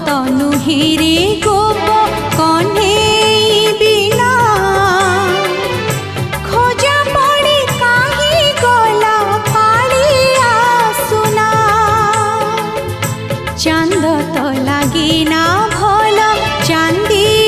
ତ ନୁହେଁ ରେ ଗୋପ କହ୍ନେଇ ବିନା ଖୋଜା ପଡ଼ି କାହିଁ ଗଲା କାଳିଆ ସୁନା। ଚାନ୍ଦ ତ ଲାଗିନା ଭଲ ଚାନ୍ଦି